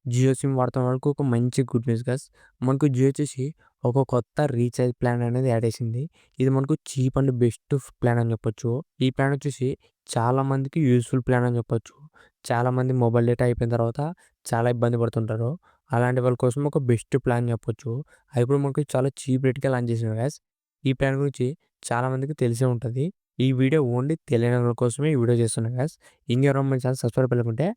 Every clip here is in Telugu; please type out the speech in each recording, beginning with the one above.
జియో సిమ్ వాడుతున్న వాళ్ళకి ఒక మంచి గుడ్ న్యూస్ గైస్. మనకు జియో వచ్చేసి ఒక కొత్త రీచార్జ్ ప్లాన్ అనేది యాడ్ చేసింది. ఇది మనకు చీప్ అండ్ బెస్ట్ ప్లాన్ అని చెప్పొచ్చు. ఈ ప్లాన్ వచ్చేసి చాలా మందికి యూజ్‌ఫుల్ ప్లాన్ అని చెప్పొచ్చు. చాలామంది మొబైల్ డేటా అయిపోయిన తర్వాత చాలా ఇబ్బంది పడుతుంటారు. అలాంటి వాళ్ళ కోసం ఒక బెస్ట్ ప్లాన్ చెప్పొచ్చు. అది కూడా మనకు చాలా చీప్ రేట్‌కే లాంచ్ చేసినారు గైస్. ఈ ప్లాన్ గురించి చాలా మందికి తెలిసే ఉంటది. ఈ వీడియో ఓన్లీ తెలియని వాళ్ళ కోసమే ఈ వీడియో చేస్తున్నా గైస్. ఇంకెవరైనా మన ఛానల్ సబ్స్క్రైబ్ అవ్వకుంటే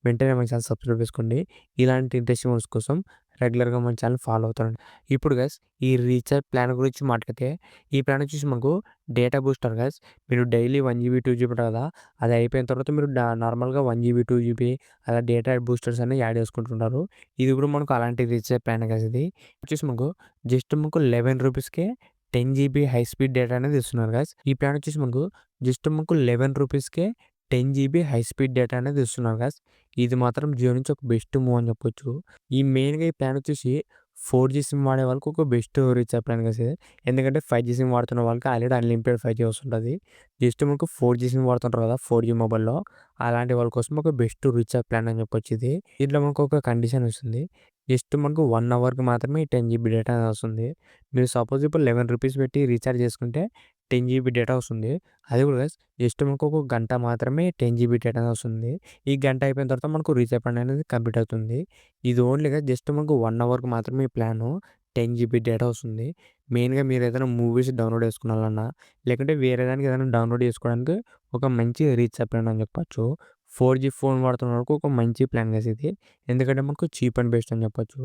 వెంటనే మన ఛానల్ సబ్స్క్రైబ్ చేసుకోండి. ఇలాంటి ఇంట్రెస్టింగ్ న్యూస్ కోసం రెగ్యులర్‌గా మన ఛానల్ ఫాలో అవుతానండి. ఇప్పుడు గైస్ ఈ రీచార్జ్ ప్లాన్ గురించి మాట్లాడితే, ఈ ప్లాన్ వచ్చేసి మనకు డేటా బూస్టర్ గైస్. మీరు డైలీ 1 జీబీ, 2 జీబీ ఉంటది కదా! అది అయిపోయిన తర్వాత మీరు నార్మల్‌గా 1 జీబీ, 2 జీబీ అలా డేటా బూస్టర్స్ అన్ని యాడ్ చేసుకుంటుంటారు. ఇది కూడా మనకు అలాంటి రీచార్జ్ ప్లానే గైస్ ఇది. వచ్చేసి మనకు జస్ట్ మనకు ₹11కే 10 జీబీ హై స్పీడ్ డేటా అనేది ఇస్తున్నారు గైస్. ఈ ప్లాన్ వచ్చేసి మనకు జస్ట్ మనకు ₹11కే 10 జీబీ హై స్పీడ్ డేటా అనేది ఇస్తున్నారు గైస్. ఇది మాత్రం జియో నుంచి ఒక బెస్ట్ మూవ్ అని చెప్పొచ్చు. ఈ మెయిన్‌గా ఈ ప్లాన్ వచ్చేసి 4జీ సిమ్ వాడే వాళ్ళకి ఒక బెస్ట్ రీచార్జ్ ప్లాన్ గైస్ ఇది. ఎందుకంటే 5జీ సిమ్ వాడుతున్న వాళ్ళకి ఆల్రెడీ అన్‌లిమిటెడ్ 5జీ వస్తుంటది. జస్ట్ మనకు 4జీ సిమ్ వాడుతుంటారు కదా! 4జీ మొబైల్‌లో అలాంటి వాళ్ళ కోసం ఒక బెస్ట్ రీచార్జ్ ప్లాన్ అని చెప్పొచ్చు ఇది. దీంట్లో మనకు ఒక కండిషన్ వస్తుంది. జస్ట్ మనకు 1 అవర్‌కి మాత్రమే 10 జీబీ డేటా అనేది వస్తుంది. మీరు సపోజ్ ఇప్పుడు ₹11 పెట్టి రీచార్జ్ చేసుకుంటే 10 జీబీ డేటా వస్తుంది. అది కూడా గైస్ జస్ట్ మనకు ఒక గంట మాత్రమే 10 జీబీ డేటా అనేది వస్తుంది. ఈ గంట అయిపోయిన తర్వాత మనకు రీచార్జ్ ప్లాన్ అనేది కంప్లీట్ అవుతుంది. ఇది ఓన్లీగా జస్ట్ మనకు 1 అవర్‌కి మాత్రమే ఈ ప్లాను 10 జీబీ డేటా వస్తుంది. మెయిన్‌గా మీరు ఏదైనా మూవీస్ డౌన్‌లోడ్ చేసుకోవాలన్నా, లేకుంటే వేరే దానికి ఏదైనా డౌన్‌లోడ్ చేసుకోవడానికి ఒక మంచి రీచార్జ్ ప్లాన్ అని చెప్పొచ్చు. 4జీ ఫోన్ వాడుతున్న వాళ్ళకి ఒక మంచి ప్లాన్ గైస్ ఇది. ఎందుకంటే మనకు చీప్ అండ్ బెస్ట్ అని చెప్పొచ్చు.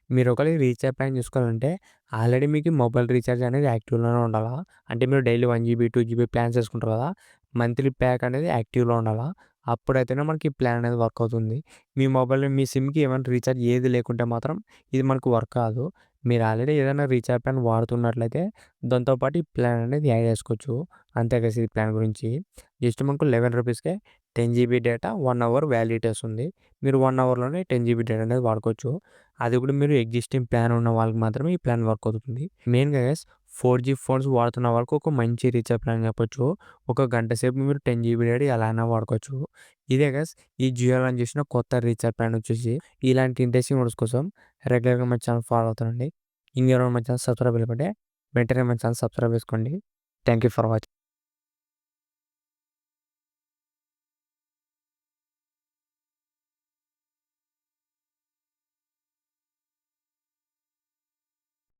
మీరు ఒకవేళ రీచార్జ్ ప్లాన్ చూసుకోవాలంటే ఆల్రెడీ మీకు మొబైల్ రీచార్జ్ అనేది యాక్టివ్‌లోనే ఉండాలా. అంటే మీరు డైలీ 1 జీబీ, 2 జీబీ ప్లాన్స్ చేసుకుంటారు కదా! మంత్లీ ప్యాక్ అనేది యాక్టివ్‌లో ఉండాలా. అప్పుడైతేనే మనకి ఈ ప్లాన్ అనేది వర్క్ అవుతుంది. మీ మొబైల్‌లో మీ సిమ్‌కి ఏమైనా రీచార్జ్ ఏది లేకుంటే మాత్రం ఇది మనకు వర్క్ కాదు. మీరు ఆల్రెడీ ఏదైనా రీచార్జ్ ప్లాన్ వాడుతున్నట్లయితే దాంతో పాటు ఈ ప్లాన్ అనేది యాడ్ చేసుకోవచ్చు. అంతే గైస్ ఈ ప్లాన్ గురించి. జస్ట్ మనకు ₹11కే 10 జీబీ డేటా 1 అవర్ వ్యాలిడిటీ వస్తుంది. మీరు 1 అవర్‌లోనే 10 జీబీ డేటా అనేది వాడుకోవచ్చు. అది కూడా మీరు ఎగ్జిస్టింగ్ ప్లాన్ ఉన్న వాళ్ళకి మాత్రమే ఈ ప్లాన్ వర్క్ అవుతుంది. మెయిన్‌గా గైస్ 4జీ ఫోన్స్ వాడుతున్న వాళ్ళకి ఒక మంచి రీచార్జ్ ప్లాన్ చెప్పొచ్చు. ఒక గంట సేపు మీరు 10 జీబీ డేటా ఎలా అయినా వాడుకోవచ్చు. ఇదే గైస్ ఈ జియో లాంచ్ చేసిన కొత్త రీచార్జ్ ప్లాన్ వచ్చేసి. ఇలాంటి ఇంట్రెస్టింగ్ వీడియోస్ కోసం రెగ్యులర్‌గా మన ఛానల్ ఫాలో అవుతానండి. ఇంకెవరైనా మన ఛానల్ సబ్స్క్రైబ్ అవ్వకుంటే వెంటనే మన ఛానల్ సబ్స్క్రైబ్ చేసుకోండి. Thank you for watching.